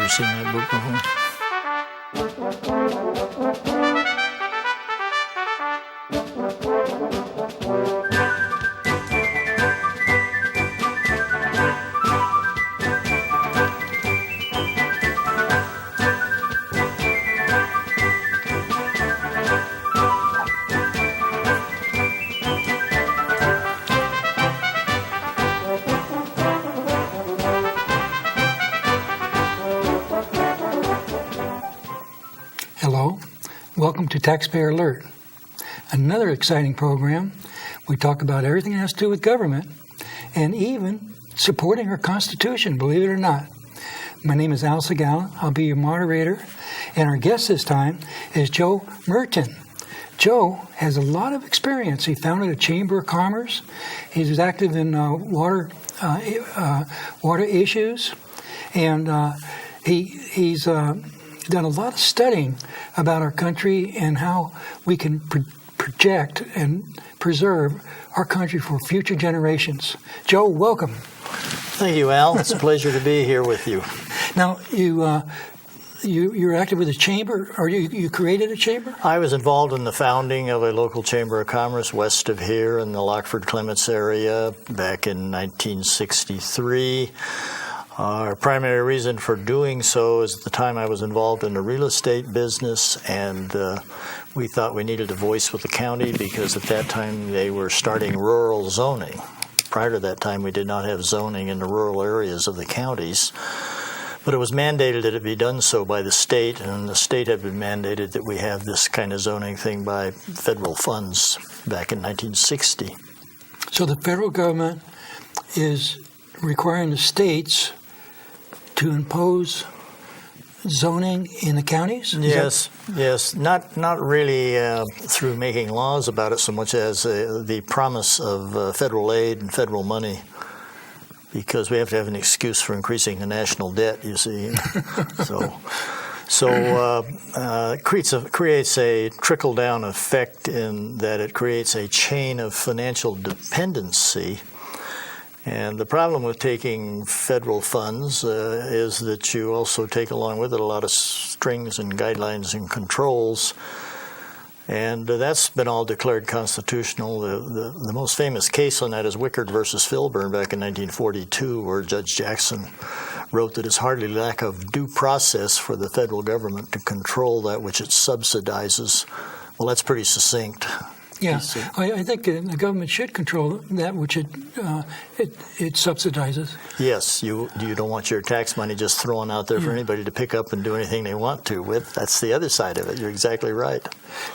never seen that book before. Hello, welcome to Taxpayer Alert, another exciting program. We talk about everything that has to do with government and even supporting our Constitution, believe it or not. My name is Al Segalla. I'll be your moderator, and our guest this time is Joe Mehrten. Joe has a lot of experience. He founded a Chamber of Commerce. He was active in water issues, and he's done a lot of studying about our country and how we can project and preserve our country for future generations. Joe, welcome. Thank you, Al. It's a pleasure to be here with you. Now, you're active with the chamber, or you created a chamber? I was involved in the founding of a local Chamber of Commerce west of here in the Lockford-Clements area back in 1963. Our primary reason for doing so is at the time I was involved in the real estate business, and we thought we needed a voice with the county because at that time they were starting rural zoning. Prior to that time, we did not have zoning in the rural areas of the counties, but it was mandated that it be done so by the state, and the state had been mandated that we have this kind of zoning thing by federal funds back in 1960. So the federal government is requiring the states to impose zoning in the counties? Yes. Not really through making laws about it so much as the promise of federal aid and federal money, because we have to have an excuse for increasing the national debt, you see. So it creates a trickle-down effect in that it creates a chain of financial dependency. And the problem with taking federal funds is that you also take along with it a lot of strings and guidelines and controls. And that's been all declared constitutional. The most famous case on that is Wickard versus Filburn back in 1942, where Judge Jackson wrote that it's hardly lack of due process for the federal government to control that which it subsidizes. Well, that's pretty succinct. Yeah, I think the government should control that which it subsidizes. Yes, you don't want your tax money just thrown out there for anybody to pick up and do anything they want to with. That's the other side of it. You're exactly right.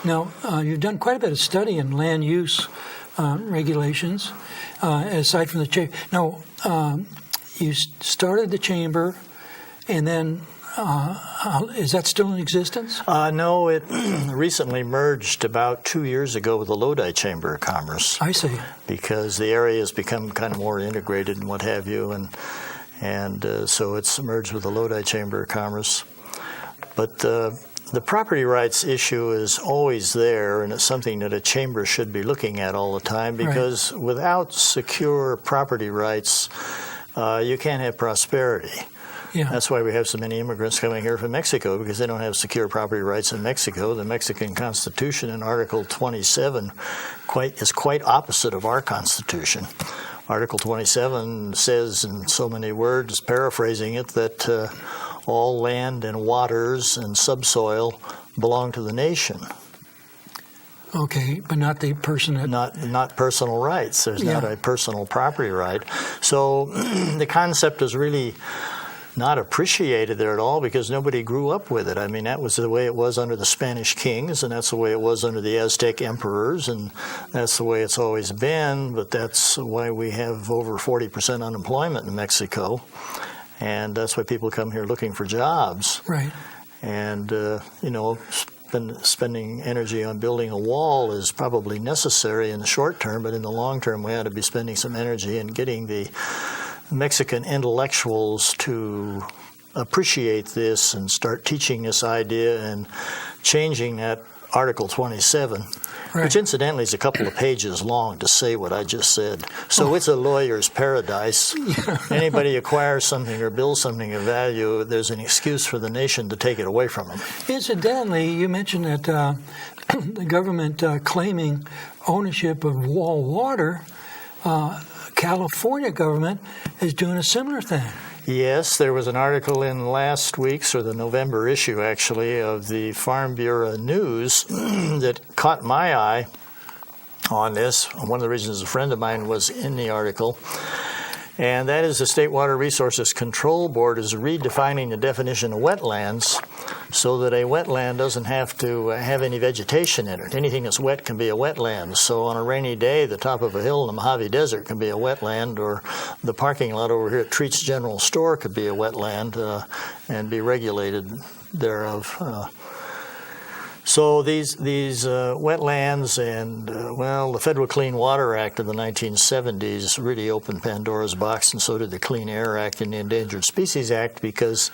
Now, you've done quite a bit of study in land use regulations, aside from the chamber. Now, you started the chamber, and then is that still in existence? No, it recently merged about 2 years ago with the Lodi Chamber of Commerce. I see. Because the area has become kind of more integrated and what have you, and so it's merged with the Lodi Chamber of Commerce. But the property rights issue is always there, and it's something that a chamber should be looking at all the time, because without secure property rights, you can't have prosperity. Yeah. That's why we have so many immigrants coming here from Mexico, because they don't have secure property rights in Mexico. The Mexican Constitution in Article 27 is quite opposite of our Constitution. Article 27 says in so many words, paraphrasing it, that all land and waters and subsoil belong to the nation. Okay, but not the person that... Not personal rights. There's not a personal property right. So the concept is really not appreciated there at all, because nobody grew up with it. I mean, that was the way it was under the Spanish kings, and that's the way it was under the Aztec emperors, and that's the way it's always been, but that's why we have over 40% unemployment in Mexico, and that's why people come here looking for jobs. Right. And, spending energy on building a wall is probably necessary in the short term, but in the long term we ought to be spending some energy in getting the Mexican intellectuals to appreciate this and start teaching this idea and changing that Article 27, Right. which incidentally is a couple of pages long to say what I just said. So it's a lawyer's paradise. Anybody acquires something or builds something of value, there's an excuse for the nation to take it away from them. Incidentally, you mentioned that the government claiming ownership of wall water. California government is doing a similar thing. Yes, there was an article in last week's, or the November issue actually, of the Farm Bureau News that caught my eye on this. One of the reasons a friend of mine was in the article, and that is the State Water Resources Control Board is redefining the definition of wetlands so that a wetland doesn't have to have any vegetation in it. Anything that's wet can be a wetland. So on a rainy day, the top of a hill in the Mojave Desert can be a wetland, or the parking lot over here at Treat's General Store could be a wetland and be regulated thereof. So these wetlands and, the Federal Clean Water Act of the 1970s really opened Pandora's box, and so did the Clean Air Act and the Endangered Species Act, because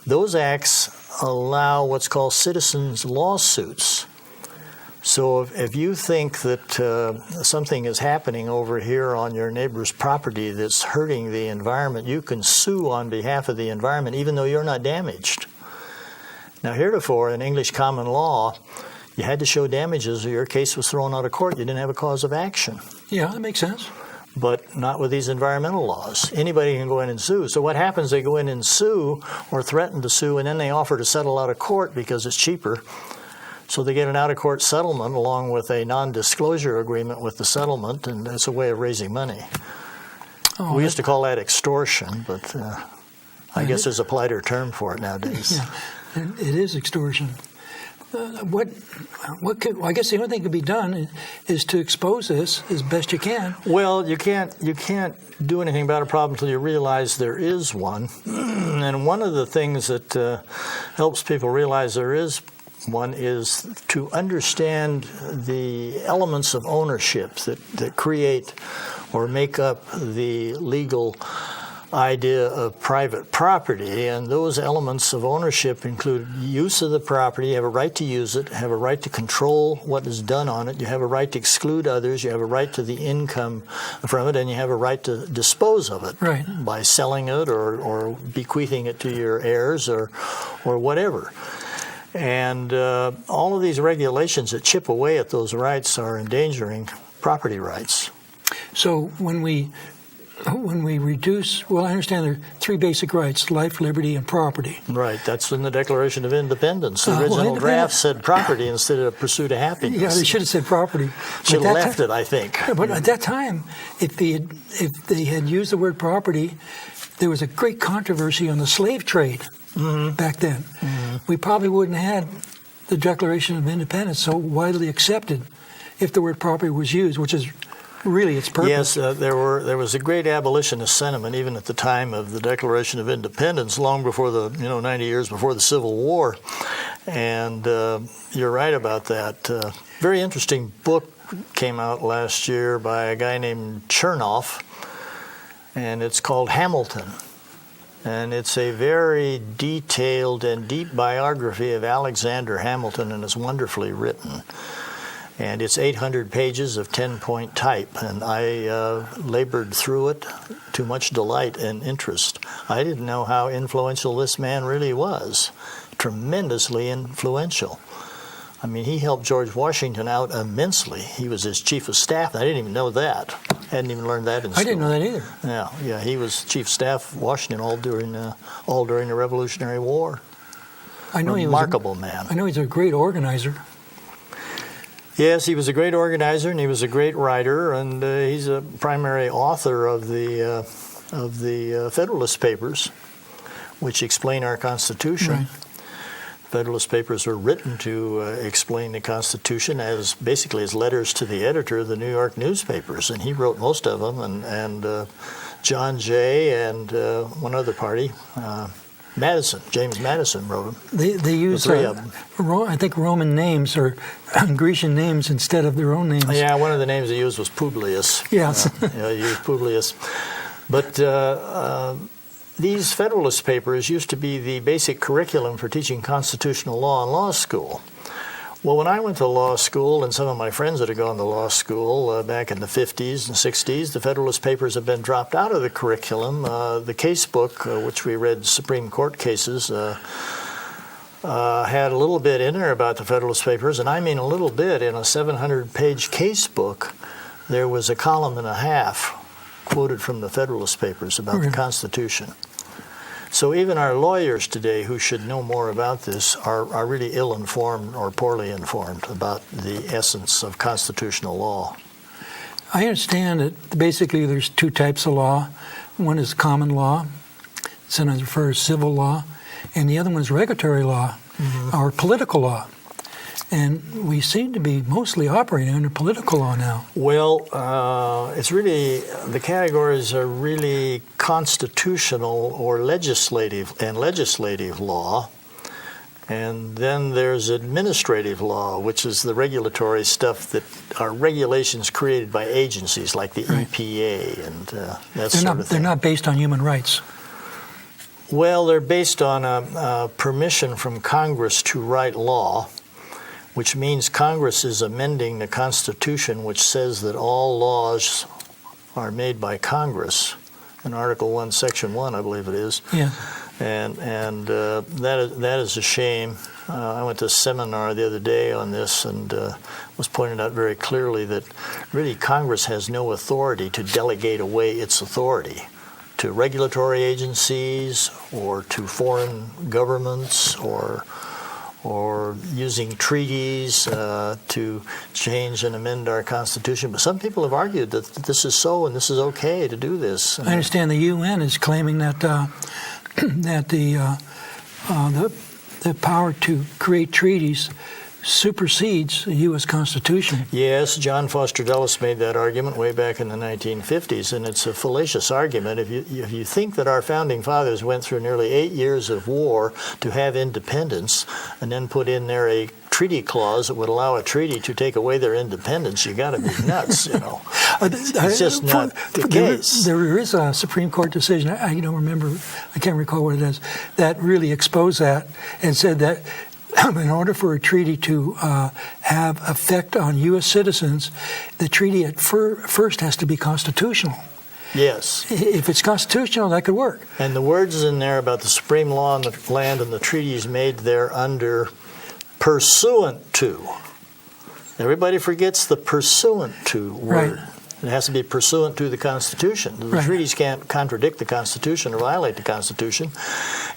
those acts allow what's called citizens' lawsuits. So if you think that something is happening over here on your neighbor's property that's hurting the environment, you can sue on behalf of the environment even though you're not damaged. Now, heretofore, in English common law, you had to show damages or your case was thrown out of court. You didn't have a cause of action. Yeah, that makes sense. But not with these environmental laws. Anybody can go in and sue. So what happens, they go in and sue or threaten to sue, and then they offer to settle out of court because it's cheaper. So they get an out-of-court settlement along with a non-disclosure agreement with the settlement, and it's a way of raising money. We used to call that extortion, but I guess there's a politer term for it nowadays. Yeah. It is extortion. What could, I guess the only thing that could be done is to expose this as best you can. Well, you can't do anything about a problem until you realize there is one. And one of the things that helps people realize there is one is to understand the elements of ownership that create or make up the legal idea of private property, and those elements of ownership include use of the property. You have a right to use it, have a right to control what is done on it, you have a right to exclude others, you have a right to the income from it, and you have a right to dispose of it by selling it or bequeathing it to your heirs or whatever. And all of these regulations that chip away at those rights are endangering property rights. So when we reduce, well, I understand there are three basic rights: life, liberty, and property. Right. That's in the Declaration of Independence. The original draft said property instead of pursuit of happiness. Yeah, they should have said property. Should have left it, I think. Yeah, but at that time, if they had used the word property, there was a great controversy on the slave trade back then. Mm-hmm. We probably wouldn't have had the Declaration of Independence so widely accepted if the word property was used, which is really its purpose. Yes, there was a great abolitionist sentiment even at the time of the Declaration of Independence, long before 90 years before the Civil War. And you're right about that. Very interesting book came out last year by a guy named Chernoff, and it's called Hamilton. And it's a very detailed and deep biography of Alexander Hamilton, and it's wonderfully written. And it's 800 pages of 10-point type, and I labored through it to much delight and interest. I didn't know how influential this man really was. Tremendously influential. I mean, he helped George Washington out immensely. He was his chief of staff. I didn't even know that. Hadn't even learned that in school. I didn't know that either. Yeah, he was chief of staff of Washington all during the Revolutionary War. I know Remarkable man. I know he's a great organizer. Yes, he was a great organizer and he was a great writer, and he's a primary author of the Federalist Papers, which explain our Constitution. Right. Federalist Papers were written to explain the Constitution as basically as letters to the editor of the New York newspapers, and he wrote most of them. And John Jay and one other party. James Madison wrote them. They use the three of them. I think Roman names or Grecian names instead of their own names. Yeah, one of the names they used was Publius. Yes. He used Publius. But these Federalist Papers used to be the basic curriculum for teaching constitutional law in law school. Well, when I went to law school, and some of my friends that had gone to law school back in the 50s and 60s, the Federalist Papers have been dropped out of the curriculum. The case book, which we read Supreme Court cases, had a little bit in there about the Federalist Papers, and I mean a little bit. In a 700-page case book, there was a column and a half quoted from the Federalist Papers about the Constitution. So even our lawyers today, who should know more about this, are really ill-informed or poorly informed about the essence of constitutional law. I understand that basically there's two types of law. One is common law, sometimes referred to as civil law, and the other one is regulatory law, or political law. And we seem to be mostly operating under political law now. Well, it's really, the categories are really constitutional or legislative law. And then there's administrative law, which is the regulatory stuff that are regulations created by agencies like the EPA and that sort of thing. They're not based on human rights. Well, they're based on permission from Congress to write law, which means Congress is amending the Constitution, which says that all laws are made by Congress. In Article 1, Section 1, I believe it is. Yeah. And that is a shame. I went to a seminar the other day on this and was pointed out very clearly that really Congress has no authority to delegate away its authority to regulatory agencies or to foreign governments or using treaties to change and amend our Constitution. But some people have argued that this is so and this is okay to do this. I understand the UN is claiming that that the power to create treaties supersedes the U.S. Constitution. Yes, John Foster Dulles made that argument way back in the 1950s, and it's a fallacious argument. If you think that our founding fathers went through nearly 8 years of war to have independence and then put in there a treaty clause that would allow a treaty to take away their independence, you got to be nuts, you know. It's just not the case. There is a Supreme Court decision, I don't remember, I can't recall what it is, that really exposed that and said that in order for a treaty to have effect on U.S. citizens, the treaty at first has to be constitutional. Yes. If it's constitutional, that could work. And the words in there about the supreme law on the land and the treaties made there under pursuant to. Everybody forgets the pursuant to word. Right. It has to be pursuant to the Constitution. The treaties can't contradict the Constitution or violate the Constitution.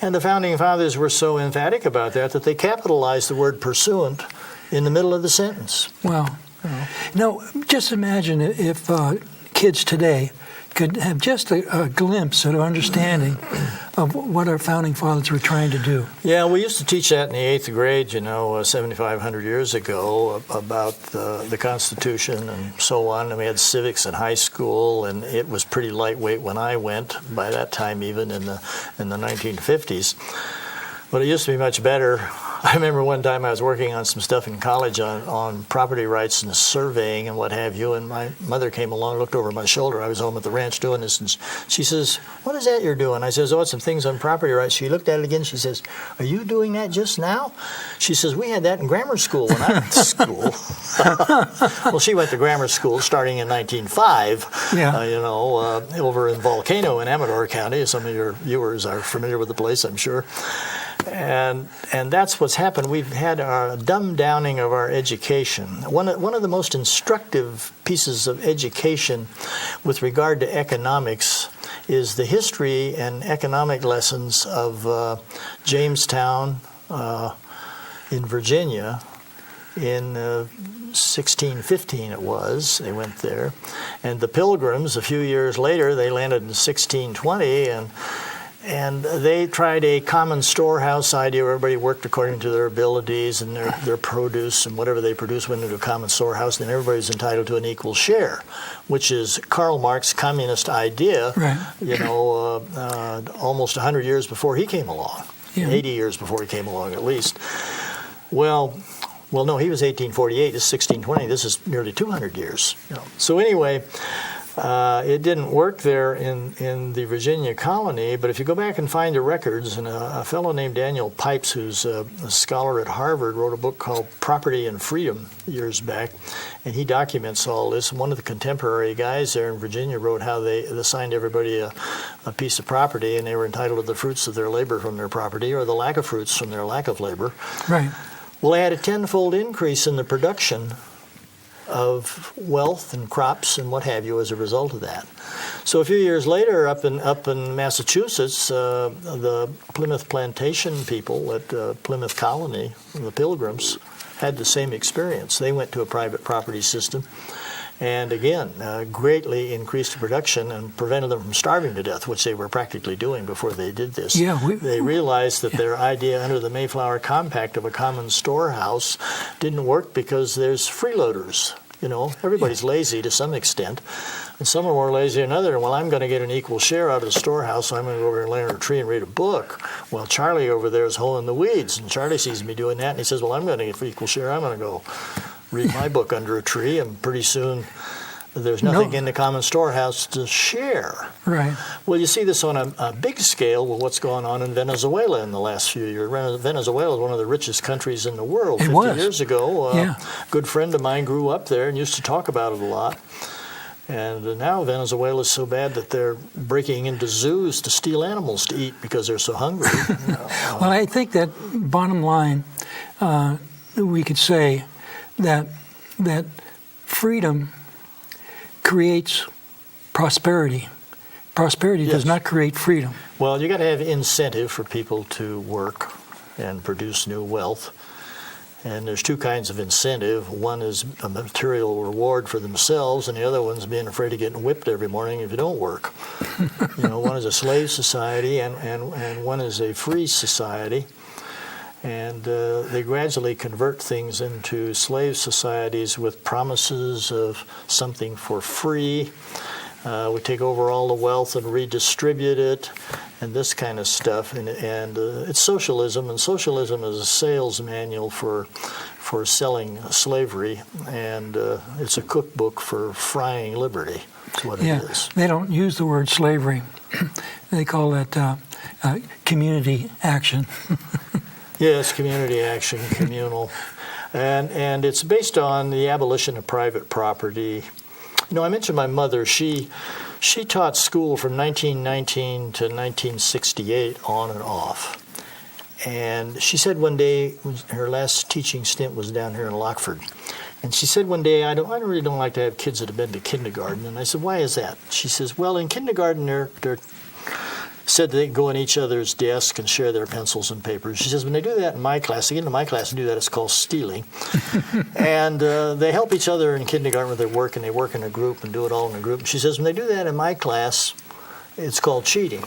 And the Founding Fathers were so emphatic about that they capitalized the word pursuant in the middle of the sentence. Well, now, just imagine if kids today could have just a glimpse of understanding of what our Founding Fathers were trying to do. Yeah, we used to teach that in the 8th grade, 7,500 years ago, about the Constitution and so on. And we had civics in high school, and it was pretty lightweight when I went, by that time even in the 1950s. But it used to be much better. I remember one time I was working on some stuff in college on property rights and surveying and what have you, and my mother came along, looked over my shoulder. I was home at the ranch doing this, and she says, "What is that you're doing?" I says, "Oh, it's some things on property rights." She looked at it again. She says, "Are you doing that just now?" She says, "We had that in grammar school when I went to school." Well, she went to grammar school starting in 1905, over in Volcano in Amador County. Some of your viewers are familiar with the place, I'm sure. And that's what's happened. We've had a dumb-downing of our education. One of the most instructive pieces of education with regard to economics is the history and economic lessons of Jamestown in Virginia in 1615 it was. They went there. And the Pilgrims, a few years later, they landed in 1620, and they tried a common storehouse idea where everybody worked according to their abilities and their produce, and whatever they produced went into a common storehouse, and then everybody's entitled to an equal share, which is Karl Marx's communist idea, almost 100 years before he came along, 80 years before he came along at least. Well, no, he was 1848, this is 1620, this is nearly 200 years. So anyway, It didn't work there in the Virginia colony, but if you go back and find the records, and a fellow named Daniel Pipes, who's a scholar at Harvard, wrote a book called Property and Freedom years back, and he documents all this. One of the contemporary guys there in Virginia wrote how they assigned everybody a piece of property, and they were entitled to the fruits of their labor from their property, or the lack of fruits from their lack of labor. Right. Well, they had a tenfold increase in the production of wealth and crops and what have you as a result of that. So a few years later, up in Massachusetts, the Plymouth plantation people at Plymouth Colony, the Pilgrims, had the same experience. They went to a private property system, and again, greatly increased the production and prevented them from starving to death, which they were practically doing before they did this. Yeah, they realized that their idea under the Mayflower Compact of a common storehouse didn't work because there's freeloaders. You know, everybody's lazy to some extent, and some are more lazy than others. Well, I'm going to get an equal share out of the storehouse, so I'm going to go over and lay under a tree and read a book. Well, Charlie over there is hoeing the weeds, and Charlie sees me doing that, and he says, well, I'm going to get equal share. I'm going to go read my book under a tree, and pretty soon there's nothing in the common storehouse to share. Right. Well, you see this on a big scale with what's going on in Venezuela in the last few years. Venezuela is one of the richest countries in the world. 50 years ago, a good friend of mine grew up there and used to talk about it a lot. And now Venezuela is so bad that they're breaking into zoos to steal animals to eat because they're so hungry. Well, I think that bottom line, we could say that freedom creates prosperity. Prosperity does not create freedom. Well, you got to have incentive for people to work and produce new wealth. And there's two kinds of incentive. One is a material reward for themselves, and the other one's being afraid of getting whipped every morning if you don't work. You know, one is a slave society, and one is a free society. And they gradually convert things into slave societies with promises of something for free. We take over all the wealth and redistribute it, and this kind of stuff. And it's socialism, and socialism is a sales manual for selling slavery, and it's a cookbook for frying liberty. That's what it is. They don't use the word slavery. They call it community action. Yes, community action, communal. And it's based on the abolition of private property. You know, I mentioned my mother. She taught school from 1919 to 1968 on and off. And she said one day, her last teaching stint was down here in Lockford. And she said one day, I really don't like to have kids that have been to kindergarten. And I said, why is that? She says, well, in kindergarten, they're said they go in each other's desk and share their pencils and papers. She says, when they do that in my class, they get into my class and do that, it's called stealing. And they help each other in kindergarten with their work, and they work in a group and do it all in a group. She says, when they do that in my class, it's called cheating.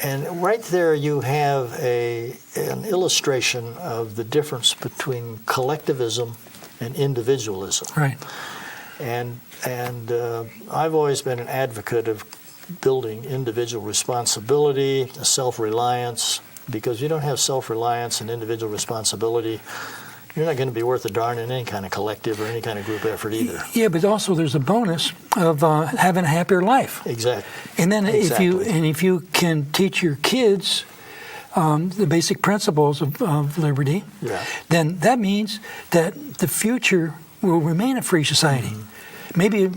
And right there you have an illustration of the difference between collectivism and individualism. Right. And I've always been an advocate of building individual responsibility, self-reliance, because if you don't have self-reliance and individual responsibility, you're not going to be worth a darn in any kind of collective or any kind of group effort either. Yeah, but also there's a bonus of having a happier life. Exactly. And then if you can teach your kids the basic principles of liberty, then that means that the future will remain a free society. Mm-hmm. Maybe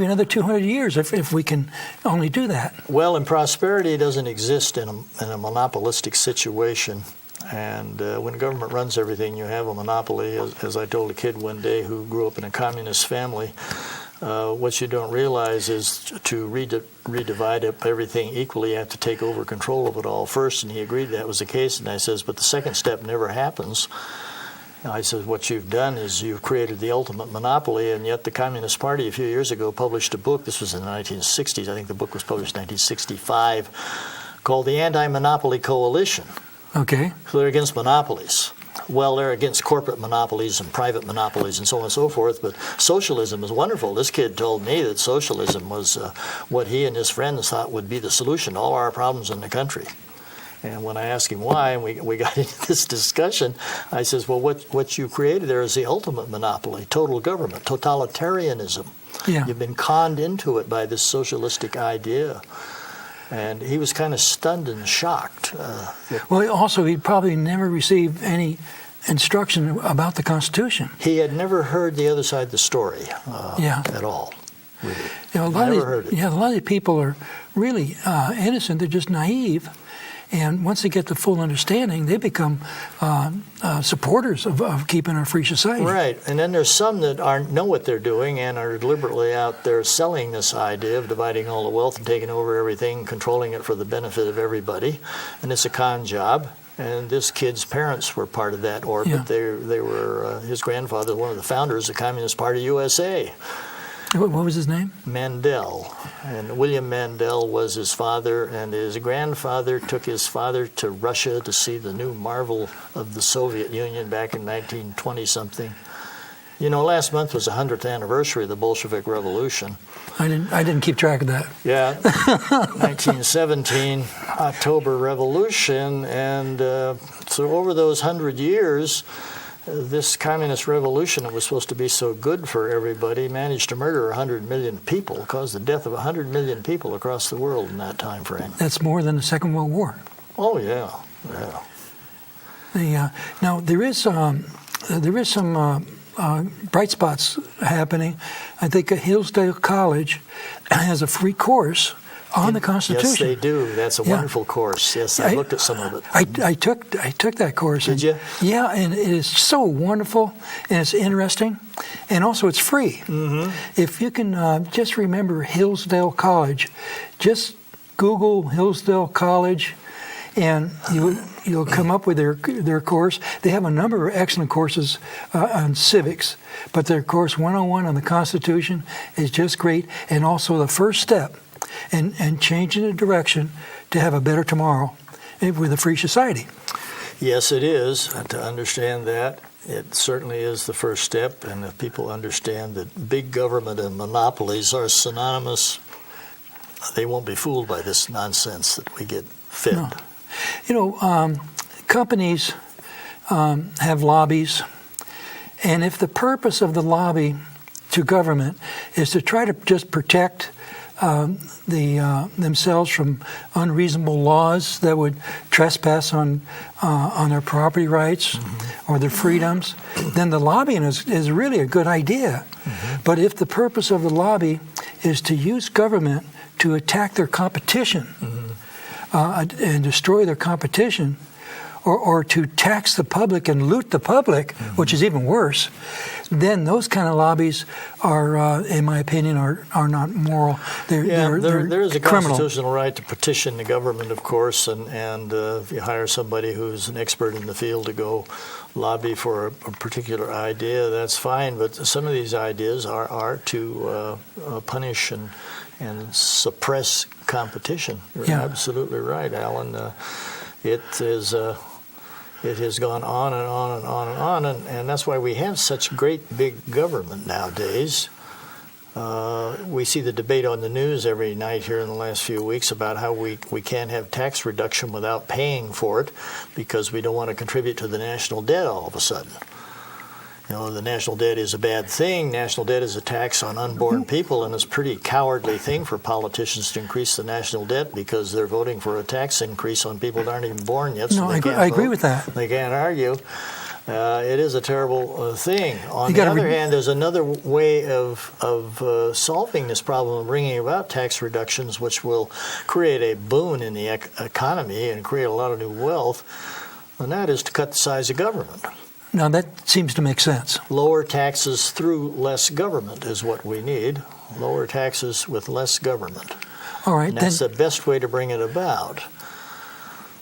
another 200 years if we can only do that. Well, and prosperity doesn't exist in a monopolistic situation. And when government runs everything, you have a monopoly. As I told a kid one day who grew up in a communist family, what you don't realize is to redivide up everything equally, you have to take over control of it all first. And he agreed that was the case. And I says, but the second step never happens. I said, what you've done is you've created the ultimate monopoly, and yet the Communist Party a few years ago published a book. This was in the 1960s. I think the book was published in 1965, called the Anti-Monopoly Coalition. Okay. So they're against monopolies. Well, they're against corporate monopolies and private monopolies and so on and so forth, but socialism is wonderful. This kid told me that socialism was what he and his friends thought would be the solution to all our problems in the country. And when I asked him why, and we got into this discussion, I says, well, what you created there is the ultimate monopoly, total government, totalitarianism. Yeah. You've been conned into it by this socialistic idea. And he was kind of stunned and shocked. Well, also, he'd probably never received any instruction about the Constitution. He had never heard the other side of the story at all. Really. You know, a lot of these people are really innocent. They're just naive. And once they get the full understanding, they become supporters of keeping our free society. Right. And then there's some that know what they're doing and are deliberately out there selling this idea of dividing all the wealth and taking over everything, controlling it for the benefit of everybody. And it's a con job. And this kid's parents were part of that orbit. Yeah. They were his grandfather, one of the founders of the Communist Party USA. What was his name? Mandel. And William Mandel was his father, and his grandfather took his father to Russia to see the new marvel of the Soviet Union back in 1920-something. You know, last month was the 100th anniversary of the Bolshevik Revolution. I didn't keep track of that. Yeah, 1917, October Revolution, and so over those 100 years, this communist revolution that was supposed to be so good for everybody managed to murder 100 million people, caused the death of 100 million people across the world in that time frame. That's more than the Second World War. Oh, yeah. Now, there is some bright spots happening. I think Hillsdale College has a free course on the Constitution. Yes, they do. That's a wonderful course. Yes, I looked at some of it. I took that course. Did you? Yeah, and it is so wonderful, and it's interesting, and also it's free. Mm-hmm. If you can just remember Hillsdale College, just Google Hillsdale College, and you'll come up with their course. They have a number of excellent courses on civics, but their course 101 on the Constitution is just great, and also the first step and changing the direction to have a better tomorrow with a free society. Yes, it is. To understand that, it certainly is the first step. And if people understand that big government and monopolies are synonymous, they won't be fooled by this nonsense that we get fed. No. You know, companies have lobbies, and if the purpose of the lobby to government is to try to just protect themselves from unreasonable laws that would trespass on their property rights or their freedoms, then the lobbying is really a good idea. Mm-hmm. But if the purpose of the lobby is to use government to attack their competition and destroy their competition, or to tax the public and loot the public, which is even worse, then those kind of lobbies are, in my opinion, are not moral. They're there is a criminal. constitutional right to petition the government, of course, and if you hire somebody who's an expert in the field to go lobby for a particular idea, that's fine. But some of these ideas are to punish and suppress competition. You're absolutely right, Alan. It has gone on and on and on and on, and that's why we have such great big government nowadays. We see the debate on the news every night here in the last few weeks about how we can't have tax reduction without paying for it because we don't want to contribute to the national debt all of a sudden. You know, the national debt is a bad thing. National debt is a tax on unborn people, and it's a pretty cowardly thing for politicians to increase the national debt because they're voting for a tax increase on people that aren't even born yet. So I agree with that. They can't argue. It is a terrible thing. On the other hand, there's another way of solving this problem of bringing about tax reductions, which will create a boon in the economy and create a lot of new wealth, and that is to cut the size of government. Now, that seems to make sense. Lower taxes through less government is what we need. Lower taxes with less government. All right. And that's the best way to bring it about.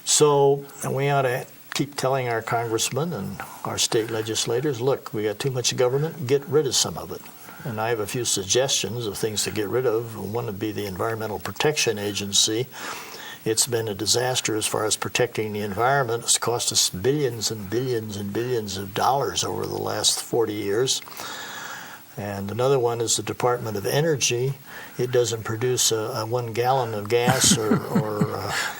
So we ought to keep telling our congressmen and our state legislators, look, we got too much government, get rid of some of it. And I have a few suggestions of things to get rid of. One would be the Environmental Protection Agency. It's been a disaster as far as protecting the environment. It's cost us billions and billions and billions of dollars over the last 40 years. And another one is the Department of Energy. It doesn't produce a 1 gallon of gas or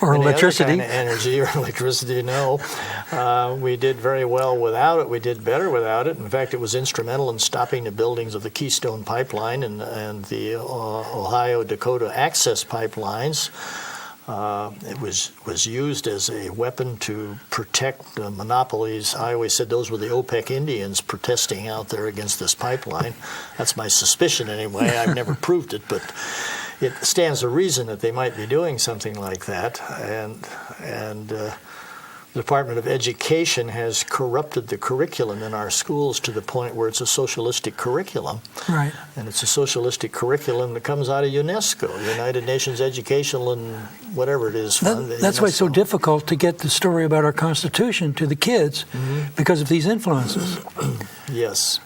any electricity. other kind of energy or electricity. No, we did very well without it. We did better without it. In fact, it was instrumental in stopping the buildings of the Keystone Pipeline and the Ohio-Dakota Access Pipelines. It was used as a weapon to protect the monopolies. I always said those were the OPEC Indians protesting out there against this pipeline. That's my suspicion anyway. I've never proved it, but it stands to reason that they might be doing something like that. And the Department of Education has corrupted the curriculum in our schools to the point where it's a socialistic curriculum. Right. And it's a socialistic curriculum that comes out of UNESCO, United Nations Educational and whatever it is. That's why it's so difficult to get the story about our Constitution to the kids because of these influences. Yes.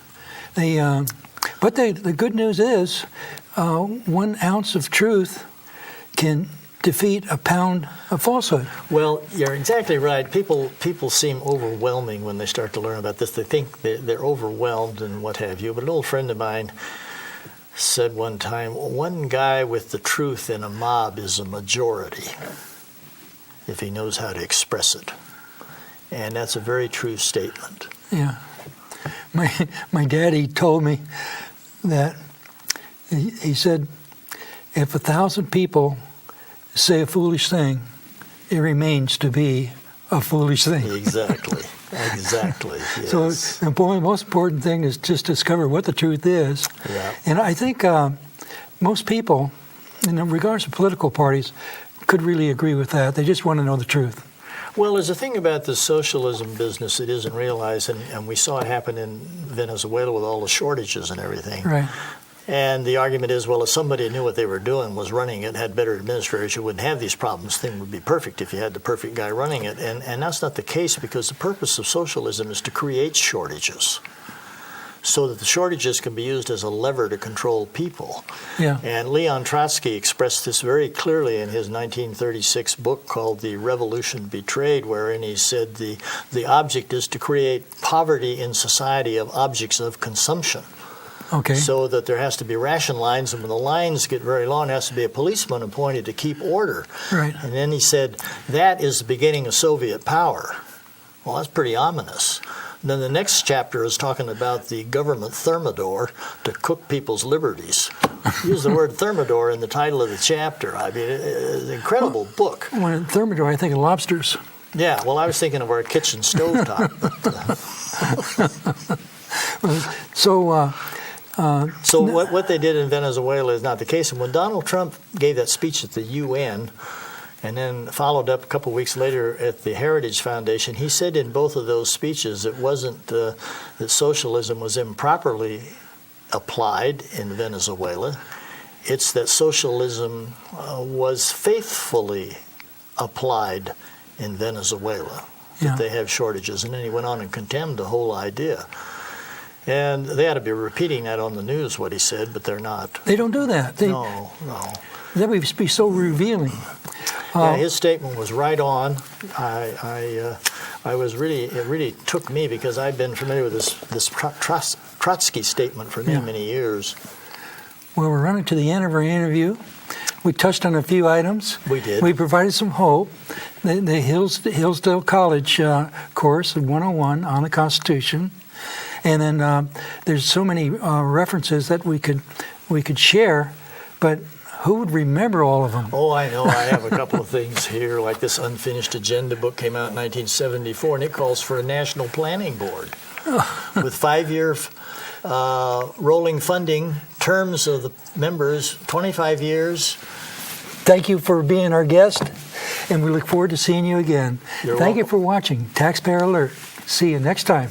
But the good news is 1 ounce of truth can defeat a pound of falsehood. Well, you're exactly right. People seem overwhelming when they start to learn about this. They think they're overwhelmed and what have you. But an old friend of mine said one time, one guy with the truth in a mob is a majority if he knows how to express it. And that's a very true statement. Yeah. My daddy told me that he said, if 1,000 people say a foolish thing, it remains to be a foolish thing. Exactly. Yes. So the most important thing is just discover what the truth is. Yeah. And I think most people, in regards to political parties, could really agree with that. They just want to know the truth. Well, there's a thing about the socialism business that isn't realized, and we saw it happen in Venezuela with all the shortages and everything. Right. And the argument is, well, if somebody knew what they were doing, was running it, had better administrators, you wouldn't have these problems. Thing would be perfect if you had the perfect guy running it. And that's not the case, because the purpose of socialism is to create shortages so that the shortages can be used as a lever to control people. Yeah. And Leon Trotsky expressed this very clearly in his 1936 book called The Revolution Betrayed, wherein he said the object is to create poverty in society of objects of consumption. Okay. So that there has to be ration lines, and when the lines get very long, there has to be a policeman appointed to keep order. Right. And then he said, that is the beginning of Soviet power. Well, that's pretty ominous. And then the next chapter is talking about the government thermidor to cook people's liberties. Use the word thermidor in the title of the chapter. I mean, it's an incredible book. When in thermidor, I think of lobsters. Yeah, well, I was thinking of our kitchen stovetop. So what they did in Venezuela is not the case. And when Donald Trump gave that speech at the UN and then followed up a couple of weeks later at the Heritage Foundation, he said in both of those speeches it wasn't that socialism was improperly applied in Venezuela. It's that socialism was faithfully applied in Venezuela, that they have shortages. And then he went on and condemned the whole idea. And they ought to be repeating that on the news, what he said, but they're not. They don't do that. No. That would be so revealing. Yeah, his statement was right on. I was really, it really took me, because I've been familiar with this Trotsky statement for many years. Well, we're running to the end of our interview. We touched on a few items. We did. We provided some hope. The Hillsdale College course of 101 on the Constitution. And then there's so many references that we could share, but who would remember all of them? Oh, I know. I have a couple of things here, like this Unfinished Agenda book came out in 1974, and it calls for a national planning board with 5-year rolling funding, terms of the members, 25 years. Thank you for being our guest, and we look forward to seeing you again. You're Thank you welcome. for watching Taxpayer Alert. See you next time.